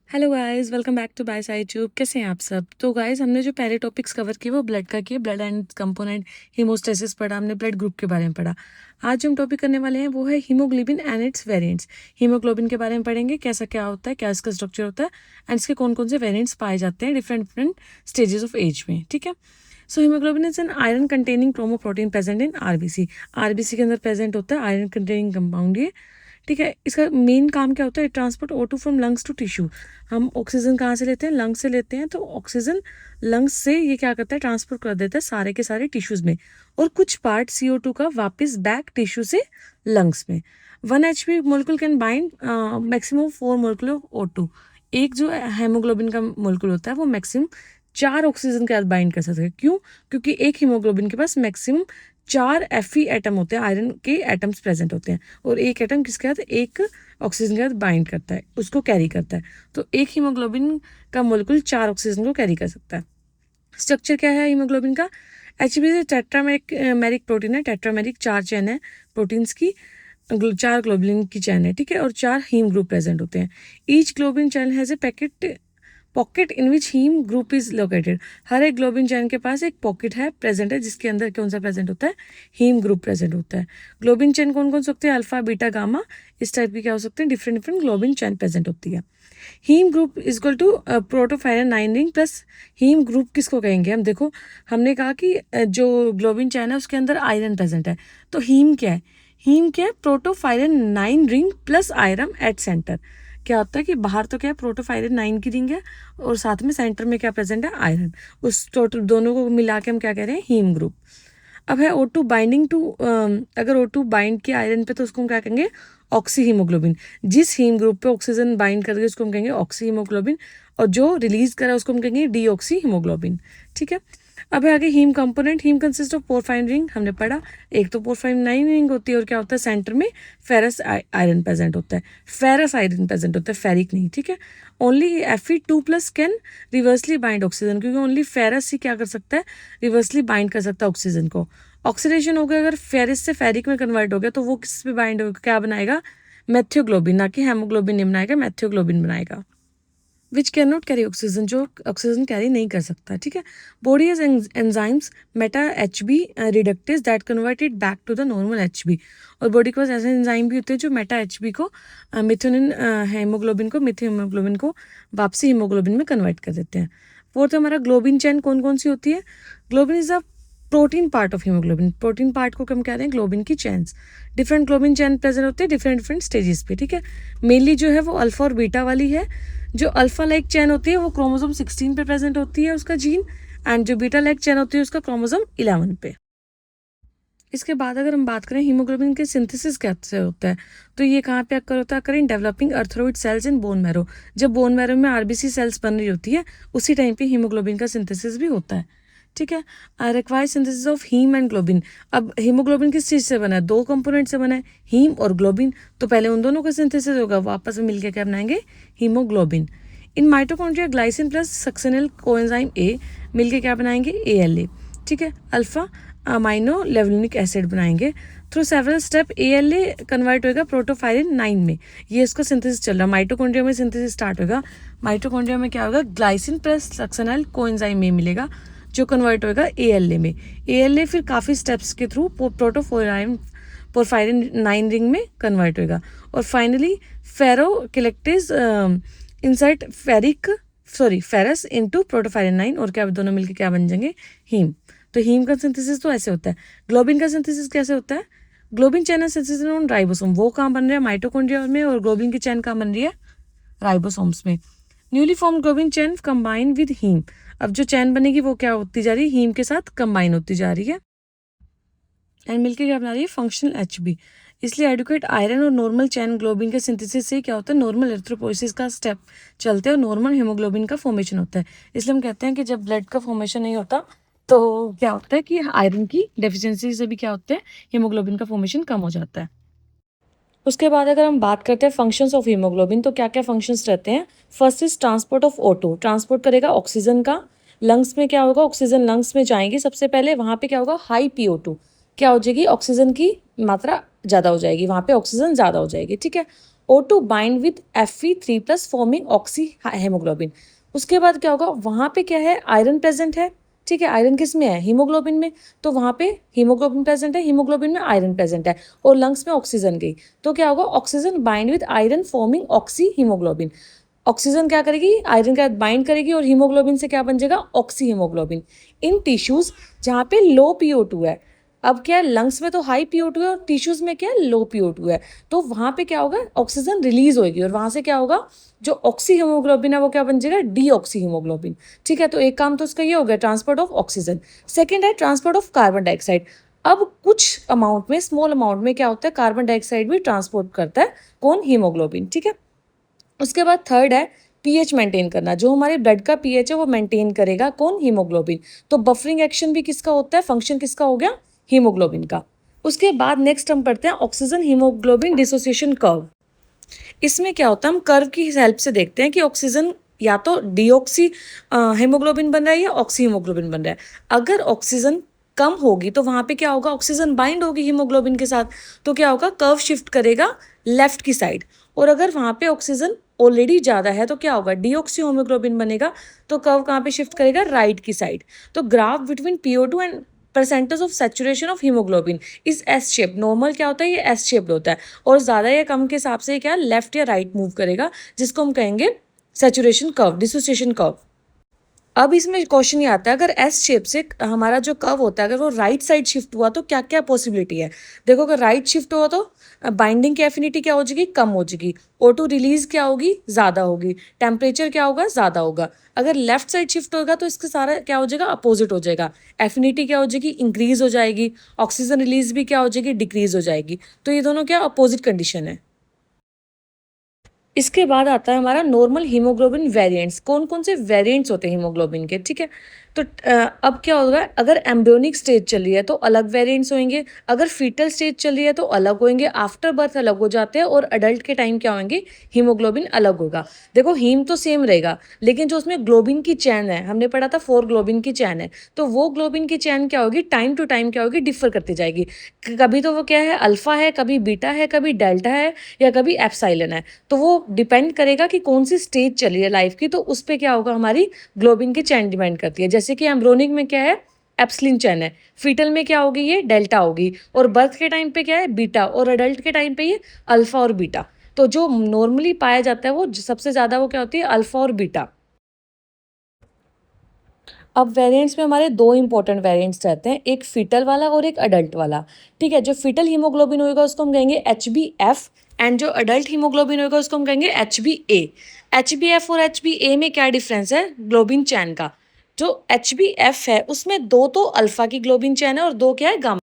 Hello guys, welcome back to by side tube. कैसे हैं आप सब? तो गाइस, हमने जो पहले टॉपिक्स कवर किए वो ब्लड का किए। ब्लड एंड कंपोनेंट हीमोस्टेसिस पढ़ा, हमने ब्लड ग्रुप के बारे में पढ़ा। आज जो हम टॉपिक करने वाले हैं वो है haemoglobin and it's variants. Haemoglobin के बारे में पढ़ेंगे, कैसा क्या होता है, क्या इसका स्ट्रक्चर होता है एंड इसके कौन कौन से वेरिएंट्स पाए जाते हैं different different stages of age में। ठीक है। So haemoglobin is an iron containing chromoprotein present in RBC. RBC के अंदर प्रेजेंट होता है आयरन कंटेनिंग कंपाउंड ये। ठीक है। इसका मेन काम क्या होता है? Transport O2 from lungs to tissue. हम ऑक्सीजन कहाँ से लेते हैं? लंग्स से लेते हैं। तो ऑक्सीजन लंग्स से ये क्या करता है? ट्रांसपोर्ट कर देता है सारे के सारे टिश्यूज में, और कुछ पार्ट CO2 का वापस बैक टिश्यू से लंग्स में। 1 HP molecule can bind maximum 4 molecule of O2। एक जो हेमोग्लोबिन का मोलिक्यूल होता है वो मैक्सिमम 4 ऑक्सीजन के साथ बाइंड कर सकते हैं। क्यों? क्योंकि एक हीमोग्लोबिन के पास मैक्सिमम 4 Fe एटम होते हैं, आयरन के एटम्स प्रेजेंट होते हैं, और एक एटम किसके साथ? एक ऑक्सीजन के साथ बाइंड करता है, उसको कैरी करता है। तो एक हीमोग्लोबिन का मोलिक्यूल 4 ऑक्सीजन को कैरी कर सकता है। स्ट्रक्चर क्या है हीमोग्लोबिन का? HB टेट्रामेरिक प्रोटीन है। टेट्रामेरिक 4 चेन है प्रोटीन्स की, 4 ग्लोबुलिन की चेन है। ठीक है। और 4 हीम ग्रुप प्रेजेंट होते हैं। Each globin chain has a pocket in which heme group is located. हर एक ग्लोबिन चैन के पास एक पॉकेट है, प्रेजेंट है, जिसके अंदर कौन सा प्रेजेंट होता है? हीम ग्रुप प्रेजेंट होता है। ग्लोबिन चैन कौन कौन से होते हैं? अल्फा, बीटा, गामा, इस टाइप की क्या हो सकते हैं? Different different globin chain present होती है। Heme group is equal to protoporphyrin 9 ring plus heme group किसको कहेंगे? हम देखो, हमने कहा कि जो ग्लोबिन चैन है उसके अंदर आयरन प्रेजेंट है। तो हीम क्या है? हीम क्या है? प्रोटोफायरन 9 ring plus iron at centre. क्या होता है कि बाहर तो क्या है? प्रोटोफायरन 9 की रिंग है, और साथ में सेंटर में क्या प्रेजेंट है? आयरन। उस टोटल दोनों को मिला के हम क्या कह रहे हैं? Haem group. अब है O2 बाइंडिंग टू, अगर O2 बाइंड किया आयरन पे तो उसको हम क्या कहेंगे? Oxy haemoglobin. जिस हीम ग्रुप पे ऑक्सीजन बाइंड कर रही है उसको हम कहेंगे ऑक्सी हीमोग्लोबिन, और जो रिलीज करा उसको हम कहेंगे डीऑक्सी हीमोग्लोबिन। ठीक है। अब है आगे heme component. Heme consist of porphyrin ring, हमने पढ़ा। एक तो पोरफाइन 9 रिंग होती है, और क्या होता है? सेंटर में फेरस आयरन प्रेजेंट होता है। फेरस आयरन प्रेजेंट होता है, फेरिक नहीं। ठीक है। Only Fe2+ can reversely bind oxygen, क्योंकि ओनली फेरस ही क्या कर सकता है? रिवर्सली बाइंड कर सकता है ऑक्सीजन को। ऑक्सीडेशन हो गया, अगर फेरिस से फेरिक में कन्वर्ट हो गया तो वो किस पे बाइंड होगा? क्या बनाएगा? मेथियोग्लोबिन, ना कि हेमोग्लोबिन नहीं बनाएगा, मेथियोग्लोबिन बनाएगा। Which can not carry oxygen, जो ऑक्सीजन कैरी नहीं कर सकता। ठीक है। Body has enzymes meta HB reductase that converted back to the normal HB। और बॉडी के पास ऐसे एंजाइम भी होते हैं जो मेटा HB को मिथोनिन हेमोग्लोबिन को मिथोहेमोग्लोबिन को वापसी हीमोग्लोबिन में कन्वर्ट कर देते हैं। फोर्थ हमारा ग्लोबिन चैन कौन कौन सी होती है? Globin is a protein part of haemoglobin. Protein part को हम कह रहे हैं ग्लोबिन की chains. Different globin chain present होते हैं डिफरेंट डिफरेंट स्टेजेस पे। ठीक है। मेनली जो है वो अल्फा और बीटा वाली है। जो अल्फा लाइक चैन होती है वो क्रोमोसोम 16 पे प्रेजेंट होती है उसका जीन, एंड जो बीटा लाइक चैन होती है उसका क्रोमोसोम 11 पे। इसके बाद अगर हम बात करें हीमोग्लोबिन के सिंथेसिस कैसे होता है, तो ये कहाँ पे अक्कर होता है? Occur in developing erythroid cells in bone marrow. जब बोन मैरो में आरबीसी सेल्स बन रही होती है उसी टाइम पे हीमोग्लोबिन का सिंथेसिस भी होता है। ठीक है। Require synthesis of haem and globin. अब हीमोग्लोबिन किस चीज़ से बना है? 2 कंपोनेंट से बना है, हीम और ग्लोबिन। तो पहले उन दोनों का सिंथेसिस होगा, वो आपस में मिलकर क्या बनाएंगे? Hemoglobin. In mitochondria glycine plus succinyl coenzyme A मिलके क्या बनाएंगे? ALA। ठीक है। अल्फा अमाइनो लेवलिनिक एसिड बनाएंगे। Through several step ALA convert होगा प्रोटोफायरिन 9 में। ये इसका सिंथेसिस चल रहा है। माइटोकॉन्ड्रिया में सिंथेसिस स्टार्ट होगा। माइटोकॉन्ड्रिया में क्या होगा? ग्लाइसिन प्लस सक्सेनल कोएंजाइम में मिलेगा, जो कन्वर्ट होगा ALA में। ALA फिर काफ़ी स्टेप्स के थ्रू पोरफायरिन 9 रिंग में कन्वर्ट होगा, और फाइनली फेरोकेलेक्टेज इंसर्ट फेरस इनटू प्रोटोफायरिन 9, और क्या दोनों मिलकर क्या बन जाएंगे? हीम। तो हीम का सिंथेसिस तो ऐसे होता है। ग्लोबिन का सिंथेसिस कैसे होता है? Globin chain synthesis on ribosome. वो कहाँ बन रहा है? माइटोकॉन्ड्रिया में। और ग्लोबिन की चैन कहाँ बन रही है? राइबोसोम्स में। Newly form globin chain combine with haem. अब जो चैन बनेगी वो क्या होती जा रही है? हीम के साथ कंबाइन होती जा रही है, एंड मिलकर क्या बना रही है? Functional HB। इसलिए एडुकेट आयरन और नॉर्मल चैन ग्लोबिन के सिंथेसिस से क्या होता है? नॉर्मल एरिथ्रोपोइसिस का स्टेप चलते हैं और नॉर्मल हीमोग्लोबिन का फॉर्मेशन होता है। इसलिए हम कहते हैं कि जब ब्लड का फॉर्मेशन नहीं होता तो क्या होता है कि आयरन की डेफिशिएंसी से भी क्या होता है? हीमोग्लोबिन का फॉर्मेशन कम हो जाता है। उसके बाद अगर हम बात करते हैं फंक्शंस ऑफ हीमोग्लोबिन, तो क्या क्या फंक्शंस रहते हैं? First is transport of O2। Transport करेगा ऑक्सीजन का। लंग्स में क्या होगा? ऑक्सीजन लंग्स में जाएंगी सबसे पहले, वहाँ पे क्या होगा? High PO2। क्या हो जाएगी? ऑक्सीजन की मात्रा ज़्यादा हो जाएगी, वहाँ पे ऑक्सीजन ज़्यादा हो जाएगी। ठीक है। O2 bind with Fe3+ forming oxy haemoglobin. उसके बाद क्या होगा, वहाँ पे क्या है, आयरन प्रेजेंट है, ठीक है। आयरन किस में है, हीमोग्लोबिन में, तो वहाँ पे हीमोग्लोबिन प्रेजेंट है, हीमोग्लोबिन में आयरन प्रेजेंट है, और लंग्स में ऑक्सीजन गई, तो क्या होगा, oxygen bind with iron forming oxy haemoglobin. Oxygen क्या करेगी, आयरन का बाइंड करेगी, और हीमोग्लोबिन से क्या बन जाएगा, ऑक्सी हीमोग्लोबिन। इन टिश्यूज जहाँ पे लो PO2 है, अब क्या है, लंग्स में तो हाई PO2 है और टिश्यूज में क्या है, लो PO2 है, तो वहाँ पे क्या होगा, ऑक्सीजन रिलीज होगी, और वहाँ से क्या होगा, जो ऑक्सी हीमोग्लोबिन है वो क्या बन जाएगा, डीऑक्सी हीमोग्लोबिन, ठीक है। तो एक काम तो इसका ये हो गया, ट्रांसपोर्ट ऑफ ऑक्सीजन। सेकेंड है ट्रांसपोर्ट ऑफ कार्बन डाइऑक्साइड। अब कुछ अमाउंट में, स्मॉल अमाउंट में क्या होता है, कार्बन डाइऑक्साइड भी ट्रांसपोर्ट करता है, कौन, हीमोग्लोबिन, ठीक है। उसके बाद थर्ड है पीएच मेंटेन करना, जो हमारे ब्लड का पीएच है वो मेंटेन करेगा, कौन, हीमोग्लोबिन। तो बफरिंग एक्शन भी किसका होता है, फंक्शन किसका हो गया, हीमोग्लोबिन का। उसके बाद नेक्स्ट हम पढ़ते हैं ऑक्सीजन हीमोग्लोबिन डिसोसिएशन कर्व। इसमें क्या होता है, हम कर्व की हेल्प से देखते हैं कि ऑक्सीजन या तो डीऑक्सी हेमोग्लोबिन बन रहा है या ऑक्सी हीमोग्लोबिन बन रहा है। अगर ऑक्सीजन कम होगी तो वहाँ पे क्या होगा, ऑक्सीजन बाइंड होगी हीमोग्लोबिन के साथ, तो क्या होगा, कर्व शिफ्ट करेगा लेफ्ट की साइड। और अगर वहाँ पे ऑक्सीजन ऑलरेडी ज़्यादा है तो क्या होगा, डीऑक्सी हीमोग्लोबिन बनेगा, तो कर्व कहाँ पे शिफ्ट करेगा, राइट की साइड। तो graph between PO2 and percentage of saturation of haemoglobin is S shape. Normal क्या होता है, ये एस शेप्ड होता है, और ज़्यादा या कम के हिसाब से क्या लेफ्ट या राइट मूव करेगा, जिसको हम कहेंगे सेचुरेशन कर्व, डिसोसिएशन कर्व। अब इसमें क्वेश्चन ये आता है, अगर एस शेप से हमारा जो कर्व होता है, अगर वो राइट साइड शिफ्ट हुआ तो क्या क्या पॉसिबिलिटी है। देखो, अगर राइट शिफ्ट हुआ तो बाइंडिंग की एफिनिटी क्या हो जाएगी, कम हो जाएगी, O2 रिलीज क्या होगी, ज़्यादा होगी, टेम्परेचर क्या होगा, ज़्यादा होगा। अगर लेफ्ट साइड शिफ्ट होगा तो इसके सारा क्या हो जाएगा, अपोजिट हो जाएगा, एफिनिटी क्या हो जाएगी, इंक्रीज हो जाएगी, ऑक्सीजन रिलीज भी क्या हो जाएगी, डिक्रीज हो जाएगी। तो ये दोनों क्या अपोजिट कंडीशन है। इसके बाद आता है हमारा नॉर्मल हीमोग्लोबिन वेरिएंट्स, कौन कौन से वेरिएंट्स होते हैं हीमोग्लोबिन के, ठीक है। तो अब क्या होगा, अगर एम्ब्रियोनिक स्टेज चल रही है तो अलग वेरिएंट्स होंगे, अगर फीटल स्टेज चल रही है तो अलग होंगे, आफ्टर बर्थ अलग हो जाते हैं, और अडल्ट के टाइम क्या होंगे, हीमोग्लोबिन अलग होगा। देखो, हीम तो सेम रहेगा, लेकिन जो उसमें ग्लोबिन की चैन है, हमने पढ़ा था 4 ग्लोबिन की चैन है, तो वो ग्लोबिन की चैन क्या होगी, टाइम टू टाइम क्या होगी, डिफर करती जाएगी। कभी तो वो क्या है, अल्फा है, कभी बीटा है, कभी डेल्टा है, या कभी एप्सिलॉन है। तो वो डिपेंड करेगा कि कौन सी स्टेज चली है लाइफ की, तो उस पर क्या होगा, हमारी ग्लोबिन की चैन डिपेंड करती है। जैसे कि एम्ब्रोनिक में क्या है, एप्सिलॉन चैन है, फीटल में क्या होगी, ये डेल्टा होगी, और बर्थ के टाइम पे क्या है, बीटा, और अडल्ट के टाइम पे ये अल्फा और बीटा। तो जो नॉर्मली पाया जाता है वो सबसे ज़्यादा वो क्या होती है, अल्फा और बीटा। अब वेरिएंट्स में हमारे दो इंपॉर्टेंट वेरिएंट्स रहते हैं, एक फीटल वाला और एक अडल्ट वाला, ठीक है। जो फीटल हीमोग्लोबिन होगा उसको हम कहेंगे HbF, एंड जो अडल्ट हीमोग्लोबिन होगा उसको हम कहेंगे HbA। HbF और HbA में क्या डिफरेंस है, ग्लोबिन चैन का। जो HbF है उसमें दो तो अल्फा की ग्लोबिन चैन है और दो क्या है, गामा।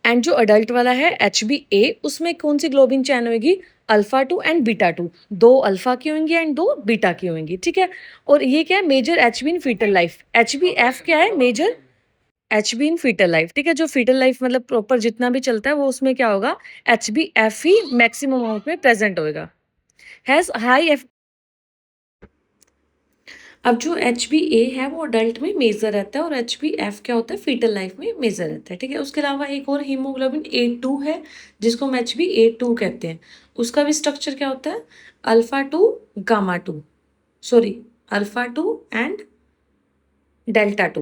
एंड जो अडल्ट वाला है HbA, उसमें कौन सी ग्लोबिन चैन होगी, अल्फा 2 एंड बीटा 2, दो अल्फा की होंगी एंड दो बीटा की होंगी, ठीक है। और ये क्या है, मेजर HB इन फीटल लाइफ। HbF क्या है, मेजर HB इन फीटल लाइफ, ठीक है। जो फीटल लाइफ मतलब प्रॉपर जितना भी चलता है वो उसमें क्या होगा, HbF ही मैक्सिमम अमाउंट में प्रेजेंट होएगा, हैज हाई। अब जो HbA है वो अडल्ट में मेजर रहता है, और HbF क्या होता है, फीटल लाइफ में मेजर रहता है, ठीक है। उसके अलावा एक और हीमोग्लोबिन A2 है, जिसको हम HbA2 कहते हैं। उसका भी स्ट्रक्चर क्या होता है, alpha 2 gamma 2, sorry, alpha 2 and delta 2,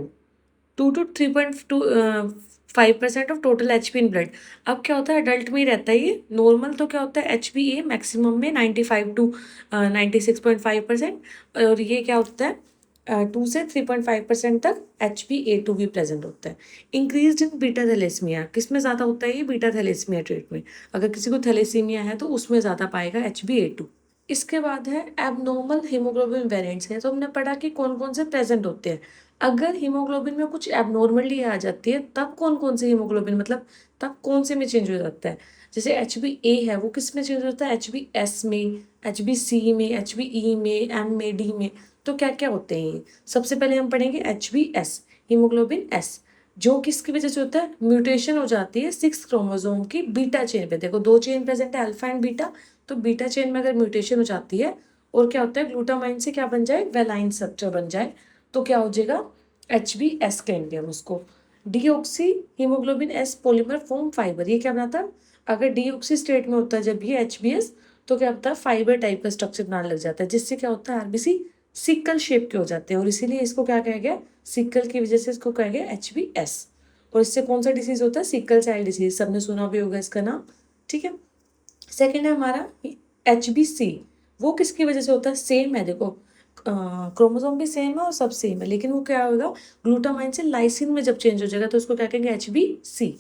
2 to 3.5% of total HB in blood. अब क्या होता है, अडल्ट में ही रहता है ये, नॉर्मल तो क्या होता है HbA मैक्सिमम में 95 to 96.5%, और ये क्या होता है 2 से 3.5% तक HbA2 भी प्रेजेंट होता है। इंक्रीज इन बीटा थैलेसीमिया, किस में ज़्यादा होता है ये, बीटा थैलेसीमिया ट्रेट में। अगर किसी को थैलेसीमिया है तो उसमें ज़्यादा पाएगा HbA2। इसके बाद है एबनॉर्मल हीमोग्लोबिन वेरिएंट्स हैं, तो हमने पढ़ा कि कौन कौन से प्रेजेंट होते हैं। अगर हीमोग्लोबिन में कुछ एबनॉर्मली आ जाती है तब कौन कौन से हीमोग्लोबिन, मतलब तब कौन से में चेंज हो जाता है। जैसे HbA है वो किस में चेंज होता है, HbS में, HbC में, HbE में, M में, D में। तो क्या क्या होते हैं ये, सबसे पहले हम पढ़ेंगे HbS, हीमोग्लोबिन S, जो किसकी वजह से होता है, म्यूटेशन हो जाती है 6 क्रोमोसोम की बीटा चेन पे। देखो, दो चेन प्रेजेंट है, अल्फा एंड बीटा, तो बीटा चेन में अगर म्यूटेशन हो जाती है और क्या होता है, ग्लूटामाइन से क्या बन जाए, वेलाइन स्ट्रक्चर बन जाए, तो क्या हो जाएगा, HbS कहेंगे हम उसको। Deoxy haemoglobin S polymer form fibre, ये क्या बनाता है, अगर डीऑक्सी स्टेट में होता है जब ये HbS, तो क्या होता है, फाइबर टाइप का स्ट्रक्चर बनाने लग जाता है, जिससे क्या होता है, आरबीसी सिकल शेप के हो जाते हैं, और इसीलिए इसको क्या कहा गया, सिकल की वजह से इसको कहा गया HbS। और इससे कौन सा डिसीज होता है, सिकल सेल डिसीज, सबने सुना भी होगा इसका नाम, ठीक है। सेकेंड है हमारा HbC, वो किसकी वजह से होता है, सेम है, देखो क्रोमोसोम भी सेम है और सब सेम है, लेकिन वो क्या होगा, ग्लूटामाइन से लाइसिन में जब चेंज हो जाएगा तो उसको क्या कहेंगे, HbC।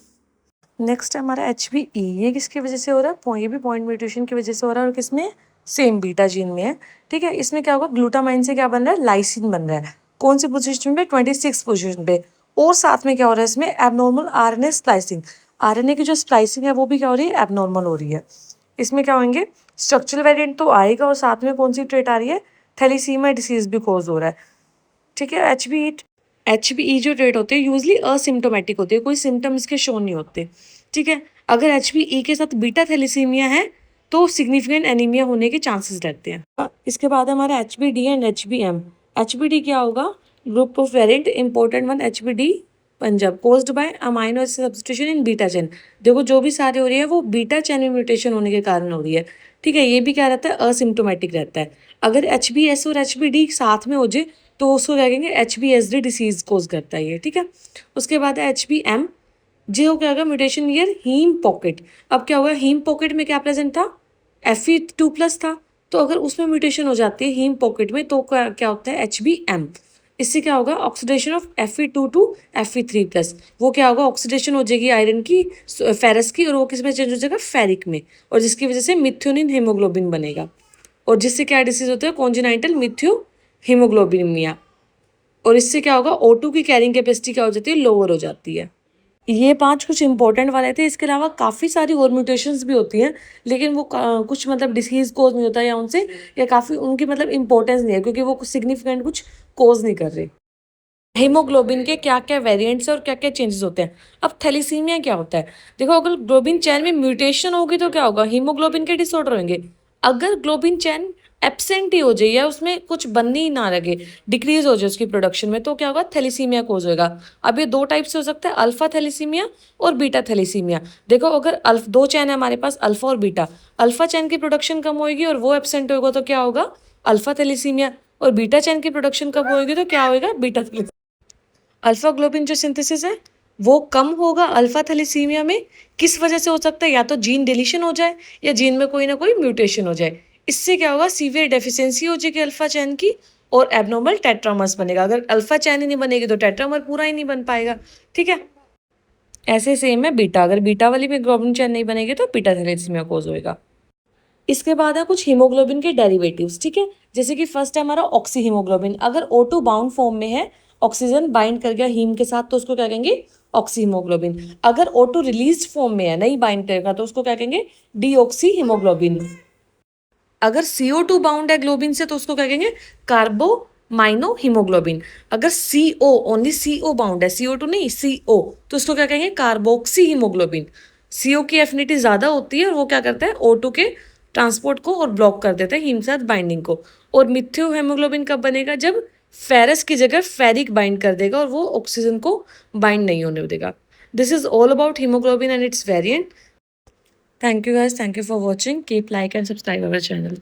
नेक्स्ट है हमारा HbE, ये किसकी वजह से हो रहा है, ये भी पॉइंट म्यूटेशन की वजह से हो रहा है, और किसमें, सेम बीटा जीन में है, ठीक है। इसमें क्या होगा, ग्लूटामाइन से क्या बन रहा है, लाइसिन बन रहा है, कौन सी पोजीशन पे, 26 पोजीशन पे, और साथ में क्या हो रहा है इसमें, एबनॉर्मल RNA स्प्लाइसिंग, RNA की जो स्प्लाइसिंग है वो भी क्या हो रही है, एबनॉर्मल हो रही है। इसमें क्या होंगे, स्ट्रक्चरल वेरिएंट तो आएगा, और साथ में कौन सी ट्रेट आ रही है, थैलीसीमिया डिसीज भी कॉज हो रहा है, ठीक है। HbE जो ट्रेट होते हैं यूजली असिम्टोमेटिक होते हैं, कोई सिम्टम इसके शो नहीं होते, ठीक है। अगर HbE के साथ बीटा थैलीसीमिया है तो सिग्निफिकेंट एनीमिया होने के चांसेस रहते हैं। इसके बाद हमारा HbD एंड HbM। HbD क्या होगा, group of variant, important one HbD Punjab, caused by amino acid substitution in beta chain. देखो जो भी सारे हो रही है वो बीटा चेन में म्यूटेशन होने के कारण हो रही है, ठीक है। ये भी क्या रहता है, असिम्टोमेटिक रहता है। अगर HbS और HbD साथ में हो जाए तो उसको क्या कहेंगे, HbSD डिसीज कोज करता है ये, ठीक है। उसके बाद है HbM, जे हो क्या होगा, म्यूटेशन नियर हीम पॉकेट। अब क्या होगा, हीम पॉकेट में क्या प्रेजेंट था, Fe2+ था, तो अगर उसमें म्यूटेशन हो जाती है हीम पॉकेट में तो क्या होता है, HbM। इससे क्या होगा, oxidation of Fe2 to Fe3+, वो क्या होगा, ऑक्सीडेशन हो जाएगी आयरन की, फेरस की, और वो किस में चेंज हो जाएगा, फेरिक में, और जिसकी वजह से मिथ्योनिन हीमोग्लोबिन बनेगा, और जिससे क्या डिसीज होता है, कॉन्जेनाइटल मिथ्यो हीमोग्लोबिनिमिया। और इससे क्या होगा, O2 की कैरिंग कैपेसिटी क्या हो जाती है, लोअर हो जाती है। ये 5 कुछ इंपॉर्टेंट वाले थे, इसके अलावा काफ़ी सारी और म्यूटेशंस भी होती हैं, लेकिन वो कुछ मतलब डिसीज कोज नहीं होता, या उनसे या काफ़ी उनकी मतलब इंपॉर्टेंस नहीं है, क्योंकि वो कुछ सिग्निफिकेंट कुछ कोज नहीं कर रहे। हीमोग्लोबिन के क्या क्या वेरिएंट्स और क्या क्या चेंजेस होते हैं। अब थैलीसीमिया क्या होता है, देखो अगर ग्लोबिन चैन में म्यूटेशन होगी तो क्या होगा, हीमोग्लोबिन के डिसऑर्डर होंगे। अगर ग्लोबिन चैन एब्सेंट ही हो जाए या उसमें कुछ बनने ही ना लगे, डिक्रीज हो जाए उसकी प्रोडक्शन में, तो क्या होगा, थैलीसीमिया कोज होगा। अब ये 2 टाइप से हो सकता है, अल्फा थैलीसीमिया और बीटा थैलीसीमिया। देखो अगर 2 चैन है हमारे पास, अल्फा और बीटा, अल्फा चैन की प्रोडक्शन कम होगी और वो एब्सेंट होगा तो क्या होगा, अल्फा थैलीसीमिया, और बीटा चैन की प्रोडक्शन कम होगी तो क्या होगा, बीटा थैलीसीमिया। अल्फा ग्लोबिन जो सिंथेसिस है वो कम होगा अल्फा थैलेसीमिया में, किस वजह से हो सकता है, या तो जीन डिलीशन हो जाए या जीन में कोई ना कोई म्यूटेशन हो जाए। इससे क्या होगा, सीवियर डेफिशिएंसी हो जाएगी अल्फा चैन की, और एबनॉर्मल टेट्रामर्स बनेगा। अगर अल्फा चैन ही नहीं बनेगी तो टेट्रामर पूरा ही नहीं बन पाएगा, ठीक है। ऐसे सेम है बीटा, अगर बीटा वाली में ग्लोबिन चैन नहीं बनेगी तो बीटा थैलेसीमिया कोज होएगा। इसके बाद है कुछ हीमोग्लोबिन के डेरिवेटिव्स, ठीक है। जैसे कि फर्स्ट है हमारा ऑक्सी हीमोग्लोबिन, अगर O2 बाउंड फॉर्म में है, ऑक्सीजन बाइंड कर गया हीम के साथ तो उसको क्या कहेंगे, ऑक्सी हीमोग्लोबिन। अगर O2 रिलीज फॉर्म में है, नहीं बाइंड करेगा तो उसको क्या कहेंगे, डीऑक्सी हीमोग्लोबिन। अगर CO2 बाउंड है ग्लोबिन से तो उसको क्या कहेंगे, कार्बो माइनो हीमोग्लोबिन। अगर CO ओनली CO बाउंड है, CO2 नहीं CO, तो उसको क्या कहेंगे, कार्बोक्सी हीमोग्लोबिन। CO की एफिनिटी ज्यादा होती है और वो क्या करता है, O2 के ट्रांसपोर्ट को और ब्लॉक कर देता है हीम साथ बाइंडिंग को। और मिथ्यो हेमोग्लोबिन कब बनेगा, जब फेरस की जगह फेरिक बाइंड कर देगा और वो ऑक्सीजन को बाइंड नहीं होने देगा। This is all about haemoglobin and it's variant. Thank you guys, thank you for watching, keep like and subscribe our channel.